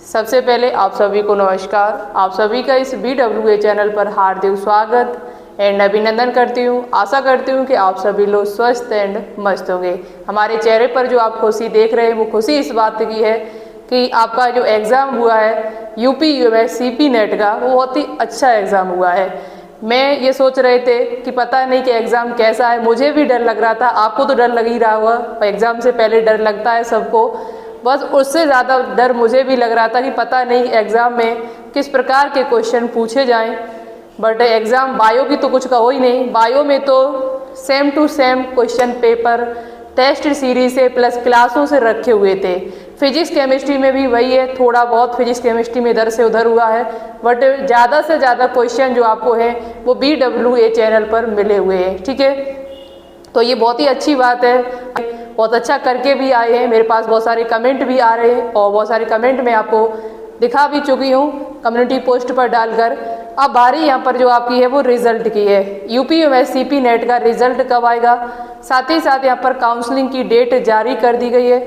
सबसे पहले आप सभी को नमस्कार। आप सभी का इस BWA चैनल पर हार्दिक स्वागत एंड अभिनंदन करती हूँ। आशा करती हूँ कि आप सभी लोग स्वस्थ एंड मस्त होंगे। हमारे चेहरे पर जो आप खुशी देख रहे हैं वो खुशी इस बात की है कि आपका जो एग्ज़ाम हुआ है UP CP नेट का, वो बहुत ही अच्छा एग्ज़ाम हुआ है। मैं ये सोच रहे थे कि पता नहीं कि एग्ज़ाम कैसा है, मुझे भी डर लग रहा था, आपको तो डर लग ही रहा होगा। एग्ज़ाम से पहले डर लगता है सबको, बस उससे ज़्यादा डर मुझे भी लग रहा था कि पता नहीं एग्ज़ाम में किस प्रकार के क्वेश्चन पूछे जाएं। बट एग्ज़ाम बायो की तो कुछ कहो ही नहीं। बायो में तो same to same question paper test series से प्लस क्लासों से रखे हुए थे। फिजिक्स केमिस्ट्री में भी वही है, थोड़ा बहुत फिजिक्स केमिस्ट्री में इधर से उधर हुआ है, बट ज़्यादा से ज़्यादा क्वेश्चन जो आपको है वो BWA चैनल पर मिले हुए हैं। ठीक है, तो ये बहुत ही अच्छी बात है, बहुत अच्छा करके भी आए हैं। मेरे पास बहुत सारे कमेंट भी आ रहे हैं और बहुत सारे कमेंट मैं आपको दिखा भी चुकी हूँ कम्युनिटी पोस्ट पर डालकर। अब बारी यहाँ पर जो आपकी है वो रिजल्ट की है। UP CP नेट का रिजल्ट कब आएगा, साथ ही साथ यहाँ पर काउंसलिंग की डेट जारी कर दी गई है।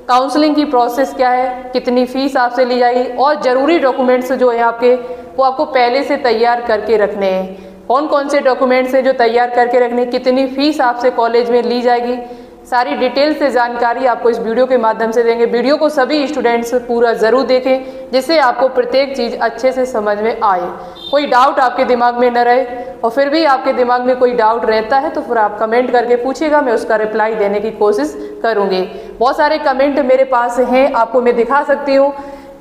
काउंसलिंग की प्रोसेस क्या है, कितनी फीस आपसे ली जाएगी और ज़रूरी डॉक्यूमेंट्स जो है आपके वो आपको पहले से तैयार करके रखने हैं। कौन कौन से डॉक्यूमेंट्स हैं जो तैयार करके रखने, कितनी फीस आपसे कॉलेज में ली जाएगी, सारी डिटेल से जानकारी आपको इस वीडियो के माध्यम से देंगे। वीडियो को सभी स्टूडेंट्स पूरा ज़रूर देखें जिससे आपको प्रत्येक चीज़ अच्छे से समझ में आए, कोई डाउट आपके दिमाग में न रहे। और फिर भी आपके दिमाग में कोई डाउट रहता है तो फिर आप कमेंट करके पूछिएगा, मैं उसका रिप्लाई देने की कोशिश करूँगी। बहुत सारे कमेंट मेरे पास हैं, आपको मैं दिखा सकती हूँ।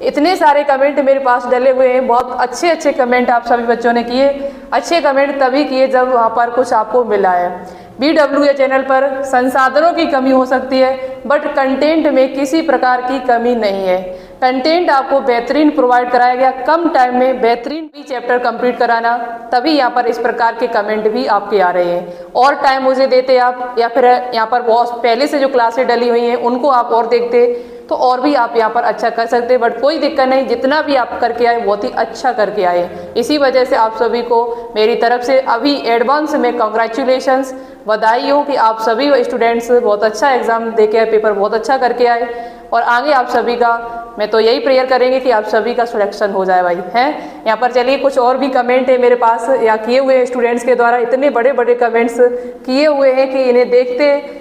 इतने सारे कमेंट मेरे पास डले हुए हैं, बहुत अच्छे अच्छे कमेंट आप सभी बच्चों ने किए। अच्छे कमेंट तभी किए जब वहाँ पर कुछ आपको मिला है। BWA चैनल पर संसाधनों की कमी हो सकती है बट कंटेंट में किसी प्रकार की कमी नहीं है। कंटेंट आपको बेहतरीन प्रोवाइड कराया गया, कम टाइम में बेहतरीन भी चैप्टर कंप्लीट कराना, तभी यहाँ पर इस प्रकार के कमेंट भी आपके आ रहे हैं। और टाइम मुझे देते आप, या फिर यहाँ पर बहुत पहले से जो क्लासें डली हुई हैं उनको आप और देखते तो और भी आप यहाँ पर अच्छा कर सकते, बट कोई दिक्कत नहीं, जितना भी आप करके आए बहुत ही अच्छा करके आए। इसी वजह से आप सभी को मेरी तरफ से अभी एडवांस में कॉन्ग्रेचुलेशंस, बधाई हो कि आप सभी स्टूडेंट्स बहुत अच्छा एग्जाम दे के आए, पेपर बहुत अच्छा करके आए। और आगे आप सभी का मैं तो यही प्रेयर करेंगे कि आप सभी का सिलेक्शन हो जाए भाई हैं। यहाँ पर चलिए कुछ और भी कमेंट है मेरे पास या किए हुए स्टूडेंट्स के द्वारा। इतने बड़े बड़े कमेंट्स किए हुए हैं कि इन्हें देखते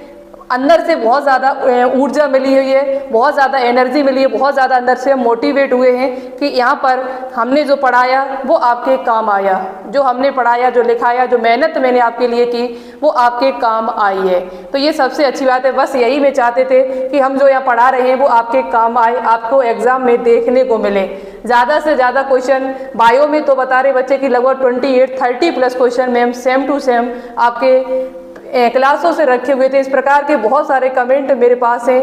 अंदर से बहुत ज़्यादा ऊर्जा मिली हुई है, बहुत ज़्यादा एनर्जी मिली है, बहुत ज़्यादा अंदर से मोटिवेट हुए हैं कि यहाँ पर हमने जो पढ़ाया वो आपके काम आया, जो हमने पढ़ाया, जो लिखाया, जो मेहनत मैंने आपके लिए की वो आपके काम आई है। तो ये सबसे अच्छी बात है। बस यही मैं चाहते थे कि हम जो यहाँ पढ़ा रहे हैं वो आपके काम आए, आपको एग्जाम में देखने को मिले। ज़्यादा से ज़्यादा क्वेश्चन बायो में तो बता रहे बच्चे की लगभग 28-30 plus question ma'am same to same आपके क्लासों से रखे हुए थे। इस प्रकार के बहुत सारे कमेंट मेरे पास हैं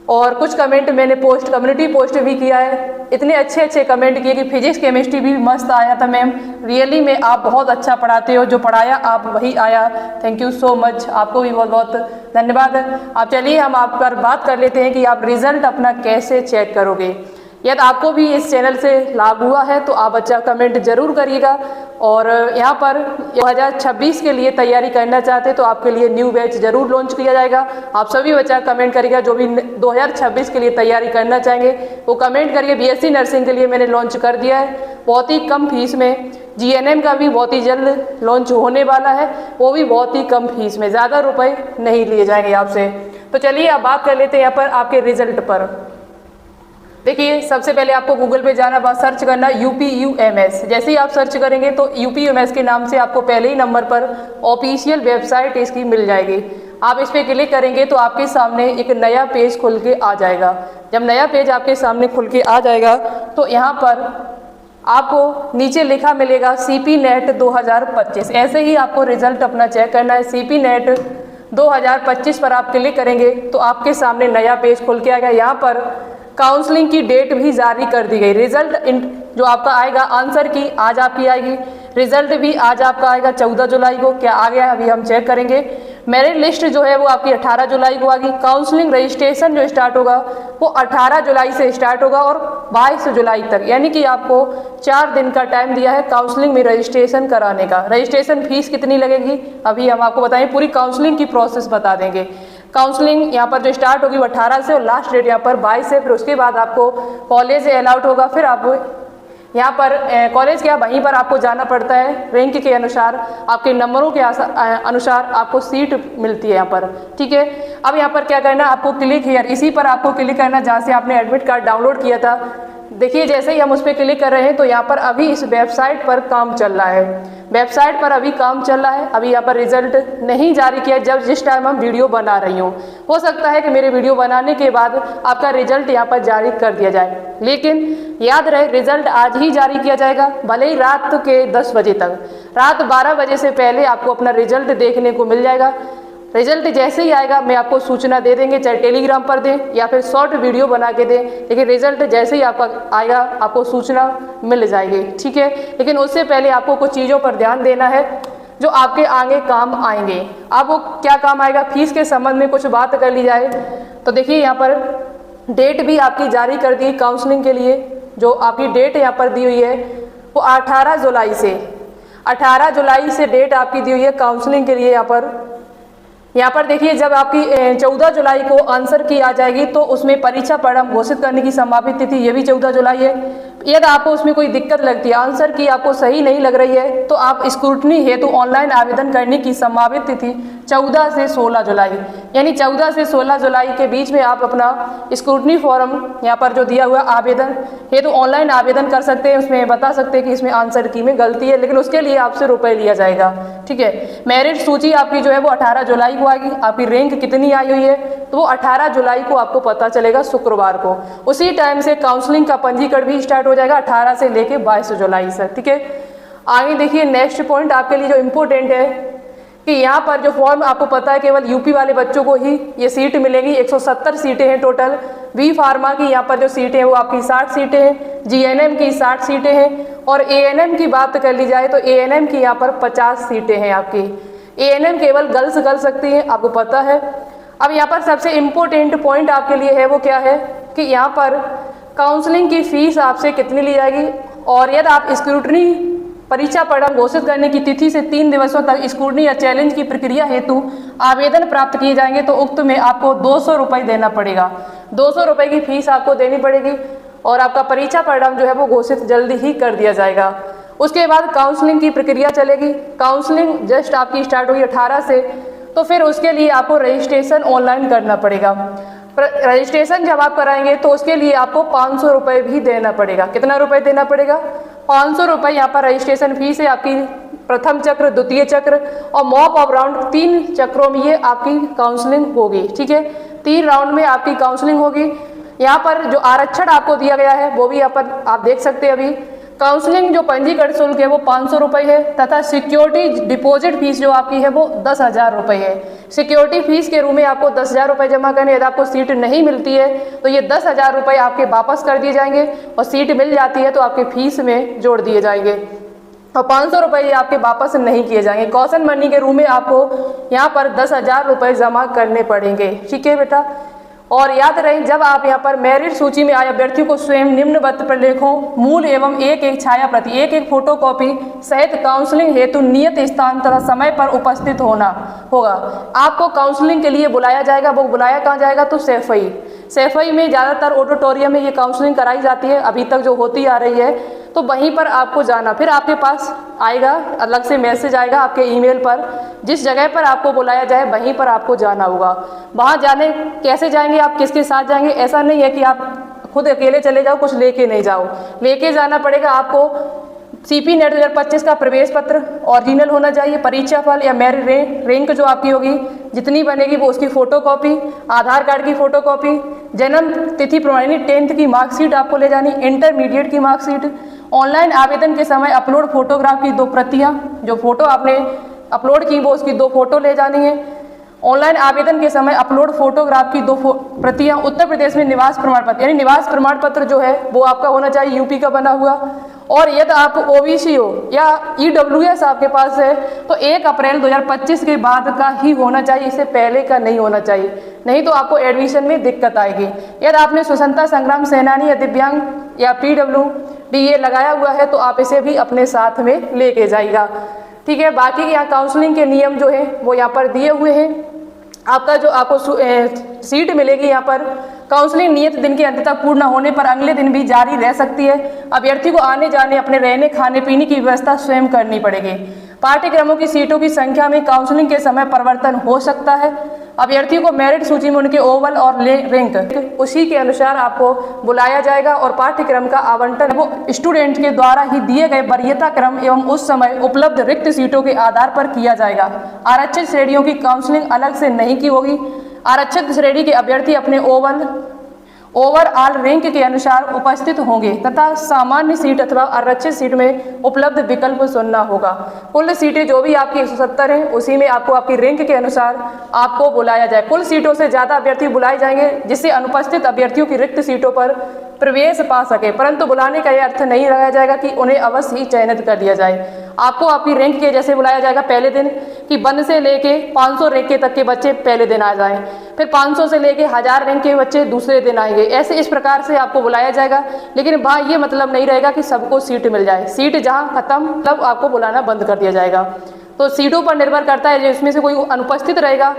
और कुछ कमेंट मैंने कम्युनिटी पोस्ट भी किया है। इतने अच्छे अच्छे कमेंट किए कि फिजिक्स केमिस्ट्री भी मस्त आया था मैम, रियली में आप बहुत अच्छा पढ़ाते हो, जो पढ़ाया आप वही आया। थैंक यू सो मच, आपको भी बहुत बहुत धन्यवाद। अब चलिए हम आप पर बात कर लेते हैं कि आप रिजल्ट अपना कैसे चेक करोगे। यदि आपको भी इस चैनल से लाभ हुआ है तो आप अच्छा कमेंट जरूर करिएगा। और यहाँ पर 2026 के लिए तैयारी करना चाहते हैं तो आपके लिए न्यू बैच जरूर लॉन्च किया जाएगा। आप सभी बच्चा कमेंट करिएगा जो भी 2026 के लिए तैयारी करना चाहेंगे वो कमेंट करिए। BSc नर्सिंग के लिए मैंने लॉन्च कर दिया है बहुत ही कम फीस में। GNM का भी बहुत ही जल्द लॉन्च होने वाला है, वो भी बहुत ही कम फीस में, ज़्यादा रुपए नहीं लिए जाएंगे आपसे। तो चलिए अब बात कर लेते हैं यहाँ पर आपके रिजल्ट पर। देखिए सबसे पहले आपको गूगल पे जाना, बस सर्च करना UPUMS। जैसे ही आप सर्च करेंगे तो UPUMS के नाम से आपको पहले ही नंबर पर ऑफिशियल वेबसाइट इसकी मिल जाएगी। आप इस पर क्लिक करेंगे तो आपके सामने एक नया पेज खुल के आ जाएगा। जब नया पेज आपके सामने खुल के आ जाएगा तो यहाँ पर आपको नीचे लिखा मिलेगा CP नेट 2025। ऐसे ही आपको रिजल्ट अपना चेक करना है। CP नेट 2025 पर आप क्लिक करेंगे तो आपके सामने नया पेज खुल के आएगा। यहाँ पर काउंसलिंग की डेट भी जारी कर दी गई। रिजल्ट जो आपका आएगा आंसर की आज आपकी आएगी, रिजल्ट भी आज आपका आएगा 14 जुलाई को। क्या आ गया अभी हम चेक करेंगे। मेरिट लिस्ट जो है वो आपकी 18 जुलाई को आएगी। काउंसलिंग रजिस्ट्रेशन जो स्टार्ट होगा वो 18 जुलाई से स्टार्ट होगा और 22 जुलाई तक, यानी कि आपको 4 दिन का टाइम दिया है काउंसलिंग में रजिस्ट्रेशन कराने का। रजिस्ट्रेशन फीस कितनी लगेगी अभी हम आपको बताएं, पूरी काउंसलिंग की प्रोसेस बता देंगे। काउंसलिंग यहाँ पर जो स्टार्ट होगी वो 18 से और लास्ट डेट यहाँ पर 22 से। फिर उसके बाद आपको कॉलेज अलाउट होगा। फिर आप यहाँ पर कॉलेज के वहीं पर आपको जाना पड़ता है। रैंक के अनुसार, आपके नंबरों के अनुसार आपको सीट मिलती है यहाँ पर, ठीक है। अब यहाँ पर क्या करना, आपको क्लिक हियर, इसी पर आपको क्लिक करना जहाँ से आपने एडमिट कार्ड डाउनलोड किया था। देखिए जैसे ही हम उस पर क्लिक कर रहे हैं तो यहाँ पर अभी इस वेबसाइट पर काम चल रहा है, वेबसाइट पर अभी काम चल रहा है। अभी यहाँ पर रिजल्ट नहीं जारी किया जब जिस टाइम हम वीडियो बना रही हूँ। हो सकता है कि मेरे वीडियो बनाने के बाद आपका रिजल्ट यहाँ पर जारी कर दिया जाए, लेकिन याद रहे रिजल्ट आज ही जारी किया जाएगा, भले ही रात के 10 बजे तक। रात 12 बजे से पहले आपको अपना रिजल्ट देखने को मिल जाएगा। रिजल्ट जैसे ही आएगा मैं आपको सूचना दे देंगे, चाहे टेलीग्राम पर दें या फिर शॉर्ट वीडियो बना के दें, लेकिन रिजल्ट जैसे ही आपका आएगा आपको सूचना मिल जाएगी, ठीक है। लेकिन उससे पहले आपको कुछ चीज़ों पर ध्यान देना है जो आपके आगे काम आएंगे। अब वो क्या काम आएगा, फीस के संबंध में कुछ बात कर ली जाए तो देखिए यहाँ पर डेट भी आपकी जारी कर दी काउंसलिंग के लिए। जो आपकी डेट यहाँ पर दी हुई है वो 18 जुलाई से, 18 जुलाई से डेट आपकी दी हुई है काउंसलिंग के लिए। यहाँ पर देखिए जब आपकी 14 जुलाई को आंसर की आ जाएगी तो उसमें परीक्षा परिणाम घोषित करने की संभावित तिथि ये भी 14 जुलाई है। यदि आपको उसमें कोई दिक्कत लगती है, आंसर की आपको सही नहीं लग रही है, तो आप स्क्रूटनी हेतु ऑनलाइन आवेदन करने की संभावित तिथि 14 से 16 जुलाई, यानी 14 से 16 जुलाई के बीच में आप अपना स्क्रूटनी फॉर्म यहाँ पर जो दिया हुआ आवेदन हेतु ऑनलाइन आवेदन कर सकते हैं। उसमें बता सकते हैं कि इसमें आंसर की में गलती है, लेकिन उसके लिए आपसे रुपये लिया जाएगा, ठीक है। मेरिट सूची आपकी जो है वो 18 जुलाई को आएगी। आपकी रैंक कितनी आई हुई है तो वो 18 जुलाई को आपको पता चलेगा, शुक्रवार को। उसी टाइम से काउंसलिंग का पंजीकरण भी स्टार्ट हो जाएगा 18 से लेके 22 जुलाई से, ठीक है। आगे देखिए नेक्स्ट पॉइंट आपके लिए जो इम्पोर्टेंट है कि यहाँ पर जो फॉर्म आपको पता है केवल यूपी वाले बच्चों को ही ये सीट मिलेगी। 170 सीटें हैं टोटल। बी फार्मा की यहाँ पर जो सीटें हैं वो आपकी 60 सीटें हैं, जीएनएम की 60 सीटें हैं, और एएनएम की बात कर ली जाए तो एएनएम की यहाँ पर 50 सीटें हैं आपकी। एएनएम केवल गर्ल्स कर सकती हैं, आपको पता है। अब यहाँ पर सबसे इम्पोर्टेंट पॉइंट आपके लिए है वो क्या है कि यहाँ पर काउंसलिंग की फीस आपसे कितनी ली जाएगी, और यदि आप स्क्रूटनी परीक्षा परिणाम घोषित करने की तिथि से 3 दिवसों तक स्क्रूटनी या चैलेंज की प्रक्रिया हेतु आवेदन प्राप्त किए जाएंगे तो उक्त में आपको 200 रुपये देना पड़ेगा। 200 रुपये की फीस आपको देनी पड़ेगी और आपका परीक्षा परिणाम जो है वो घोषित जल्दी ही कर दिया जाएगा। उसके बाद काउंसलिंग की प्रक्रिया चलेगी। काउंसलिंग जस्ट आपकी स्टार्ट हुई 18 से, तो फिर उसके लिए आपको रजिस्ट्रेशन ऑनलाइन करना पड़ेगा। रजिस्ट्रेशन जब आप कराएंगे तो उसके लिए आपको 500 रुपये भी देना पड़ेगा। कितना रुपये देना पड़ेगा, 500 रुपये यहाँ पर रजिस्ट्रेशन फीस है आपकी। प्रथम चक्र, द्वितीय चक्र और मॉक ऑफ राउंड 3 चक्रों में ये आपकी काउंसलिंग होगी, ठीक है। 3 राउंड में आपकी काउंसलिंग होगी। यहाँ पर जो आरक्षण आपको दिया गया है वो भी यहाँ पर आप देख सकते हैं। अभी काउंसलिंग जो पंजीकरण शुल्क है वो 500 रुपये है, तथा सिक्योरिटी डिपॉजिट फीस जो आपकी है वो 10,000 रुपये है। सिक्योरिटी फीस के रूप में आपको 10,000 रुपये जमा करने, यदि आपको सीट नहीं मिलती है तो ये 10,000 रुपये आपके वापस कर दिए जाएंगे, और सीट मिल जाती है तो आपके फीस में जोड़ दिए जाएंगे, और 500 रुपये आपके वापस नहीं किए जाएंगे। कॉशन मनी के रूप में आपको यहाँ पर 10,000 रुपये जमा करने पड़ेंगे, ठीक है बेटा। और याद रहे जब आप यहाँ पर मेरिट सूची में आए अभ्यर्थियों को स्वयं निम्नवत प्रलेखों मूल एवं एक छाया प्रति एक फोटोकॉपी सहित काउंसलिंग हेतु नियत स्थान तथा समय पर उपस्थित होना होगा। आपको काउंसलिंग के लिए बुलाया जाएगा। वो बुलाया कहाँ जाएगा तो सैफई में ज़्यादातर ऑडिटोरियम में ये काउंसलिंग कराई जाती है, अभी तक जो होती आ रही है, तो वहीं पर आपको जाना। फिर आपके पास आएगा अलग से मैसेज आएगा आपके ईमेल पर, जिस जगह पर आपको बुलाया जाए वहीं पर आपको जाना होगा। वहाँ जाने कैसे जाएंगे, आप किसके साथ जाएंगे, ऐसा नहीं है कि आप खुद अकेले चले जाओ, कुछ लेके नहीं जाओ, लेके जाना पड़ेगा आपको। CP नेट 2025 का प्रवेश पत्र ओरिजिनल होना चाहिए, परीक्षा फल या मेरिट रैंक जो आपकी होगी जितनी बनेगी वो उसकी फोटोकॉपी, आधार कार्ड की फोटोकॉपी, जन्म तिथि प्रमाणित 10th की मार्कशीट आपको ले जानी, इंटरमीडिएट की मार्कशीट, ऑनलाइन आवेदन के समय अपलोड फोटोग्राफ की 2 प्रतियाँ, जो फोटो आपने अपलोड की वो उसकी 2 फोटो ले जानी है। ऑनलाइन आवेदन के समय अपलोड फोटोग्राफ की 2 प्रतियाँ। उत्तर प्रदेश में निवास प्रमाण पत्र, यानी निवास प्रमाण पत्र जो है वो आपका होना चाहिए यूपी का बना हुआ। और यदि आप OBC हो या EWS आपके पास है तो 1 अप्रैल 2025 के बाद का ही होना चाहिए, इससे पहले का नहीं होना चाहिए, नहीं तो आपको एडमिशन में दिक्कत आएगी। यदि आपने स्वतंत्रता संग्राम सेनानी या दिव्यांग या PWD लगाया हुआ है तो आप इसे भी अपने साथ में लेके जाइएगा, ठीक है। बाकी यहाँ काउंसलिंग के नियम जो है वो यहाँ पर दिए हुए हैं। आपका जो आपको सीट मिलेगी यहाँ पर काउंसलिंग नियत दिन के अंत तक पूर्ण होने पर अगले दिन भी जारी रह सकती है। अभ्यर्थी को आने जाने, अपने रहने खाने पीने की व्यवस्था स्वयं करनी पड़ेगी। पाठ्यक्रमों की सीटों की संख्या में काउंसलिंग के समय परिवर्तन हो सकता है। अभ्यर्थियों को मेरिट सूची में उनके ओवल और रैंक उसी के अनुसार आपको बुलाया जाएगा और पाठ्यक्रम का आवंटन वो स्टूडेंट के द्वारा ही दिए गए वरीयता क्रम एवं उस समय उपलब्ध रिक्त सीटों के आधार पर किया जाएगा। आरक्षित श्रेणियों की काउंसलिंग अलग से नहीं की होगी। आरक्षित श्रेणी के अभ्यर्थी अपने ओवरऑल रैंक के अनुसार उपस्थित होंगे तथा सामान्य सीट अथवा आरक्षित सीट में उपलब्ध विकल्प चुनना होगा। कुल सीटें जो भी आपकी 170 हैं उसी में आपको आपकी रैंक के अनुसार आपको बुलाया जाए। कुल सीटों से ज़्यादा अभ्यर्थी बुलाए जाएंगे जिससे अनुपस्थित अभ्यर्थियों की रिक्त सीटों पर प्रवेश पा सके, परंतु बुलाने का यह अर्थ नहीं लगाया जाएगा कि उन्हें अवश्य ही चयनित कर दिया जाए। आपको आपकी रैंक के जैसे बुलाया जाएगा पहले दिन कि 1 से लेके 500 रैंक के तक के बच्चे पहले दिन आ जाएं, फिर 500 से लेके 1000 रैंक के बच्चे दूसरे दिन आएंगे। ऐसे इस प्रकार से आपको बुलाया जाएगा, लेकिन वहाँ ये मतलब नहीं रहेगा कि सबको सीट मिल जाए। सीट जहाँ खत्म तब आपको बुलाना बंद कर दिया जाएगा। तो सीटों पर निर्भर करता है, जिसमें से कोई अनुपस्थित रहेगा,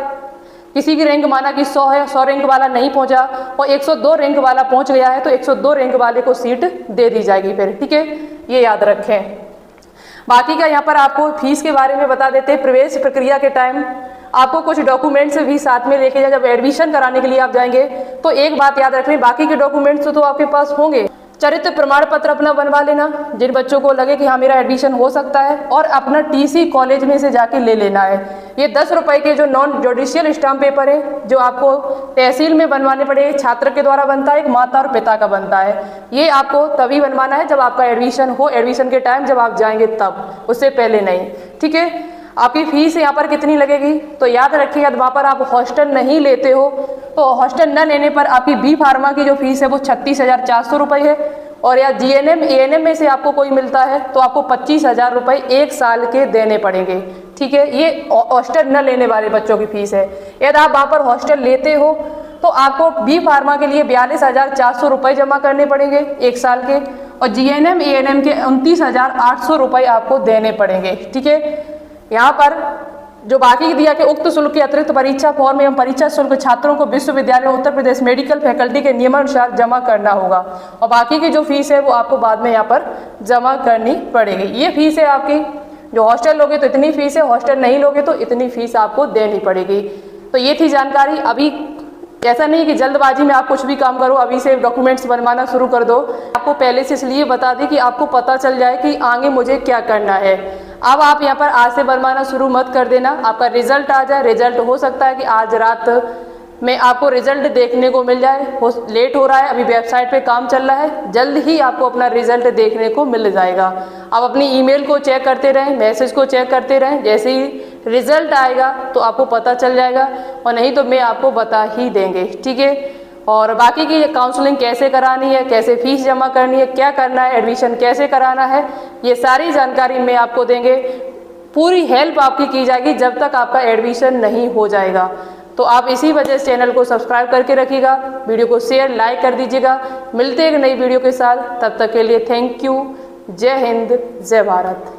किसी की रैंक माना कि 100 है, 100 रैंक वाला नहीं पहुंचा और 102 रैंक वाला पहुंच गया है तो 102 रैंक वाले को सीट दे दी जाएगी फिर, ठीक है, ये याद रखें। बाकी का यहाँ पर आपको फीस के बारे में बता देते हैं। प्रवेश प्रक्रिया के टाइम आपको कुछ डॉक्यूमेंट्स भी साथ में लेके जाए। जब एडमिशन कराने के लिए आप जाएंगे तो एक बात याद रखनी, बाकी के डॉक्यूमेंट्स तो आपके पास होंगे। चरित्र प्रमाण पत्र अपना बनवा लेना जिन बच्चों को लगे कि हाँ मेरा एडमिशन हो सकता है, और अपना टीसी कॉलेज में से जाके ले लेना है। ये 10 रुपए के जो नॉन जुडिशियल स्टाम्प पेपर है जो आपको तहसील में बनवाने पड़े, छात्र के द्वारा बनता है, एक माता और पिता का बनता है। ये आपको तभी बनवाना है जब आपका एडमिशन हो, एडमिशन के टाइम जब आप जाएंगे तब, उससे पहले नहीं, ठीक है। आपकी फीस यहाँ पर कितनी लगेगी तो याद रखिएगा, वहाँ पर आप हॉस्टल नहीं लेते हो तो हॉस्टल न लेने पर आपकी बी फार्मा की जो फीस है वो 36,400 रुपये है, और या जीएनएम एएनएम में से आपको कोई मिलता है तो आपको 25,000 रुपये 1 साल के देने पड़ेंगे, ठीक है। ये हॉस्टल न लेने वाले बच्चों की फीस है। यदि आप वहाँ पर हॉस्टल लेते हो तो आपको बी फार्मा के लिए 42,400 रुपये जमा करने पड़ेंगे 1 साल के, और जीएनएम एएनएम के 29,800 रुपये आपको देने पड़ेंगे, ठीक है। यहाँ पर जो बाकी दिया के उक्त शुल्क के अतिरिक्त परीक्षा फॉर्म एवं परीक्षा शुल्क छात्रों को विश्वविद्यालय उत्तर प्रदेश मेडिकल फैकल्टी के नियमानुसार जमा करना होगा, और बाकी की जो फीस है वो आपको बाद में यहाँ पर जमा करनी पड़ेगी। ये फीस है आपकी, जो हॉस्टल लोगे तो इतनी फीस है, हॉस्टल नहीं लोगे तो इतनी फीस आपको देनी पड़ेगी। तो ये थी जानकारी। अभी ऐसा नहीं कि जल्दबाजी में आप कुछ भी काम करो, अभी से डॉक्यूमेंट्स बनवाना शुरू कर दो। आपको पहले से इसलिए बता दें कि आपको पता चल जाए कि आगे मुझे क्या करना है। अब आप यहाँ पर आज से बनवाना शुरू मत कर देना, आपका रिजल्ट आ जाए। रिजल्ट हो सकता है कि आज रात में आपको रिजल्ट देखने को मिल जाए, लेट हो रहा है, अभी वेबसाइट पे काम चल रहा है, जल्द ही आपको अपना रिजल्ट देखने को मिल जाएगा। आप अपनी ईमेल को चेक करते रहें, मैसेज को चेक करते रहें, जैसे ही रिजल्ट आएगा तो आपको पता चल जाएगा, और नहीं तो मैं आपको बता ही देंगे, ठीक है। और बाकी की काउंसलिंग कैसे करानी है, कैसे फीस जमा करनी है, क्या करना है, एडमिशन कैसे कराना है, ये सारी जानकारी मैं आपको देंगे। पूरी हेल्प आपकी की जाएगी जब तक आपका एडमिशन नहीं हो जाएगा। तो आप इसी वजह से चैनल को सब्सक्राइब करके रखिएगा, वीडियो को शेयर लाइक कर दीजिएगा। मिलते हैं एक नई वीडियो के साथ, तब तक के लिए थैंक यू। जय हिंद, जय भारत।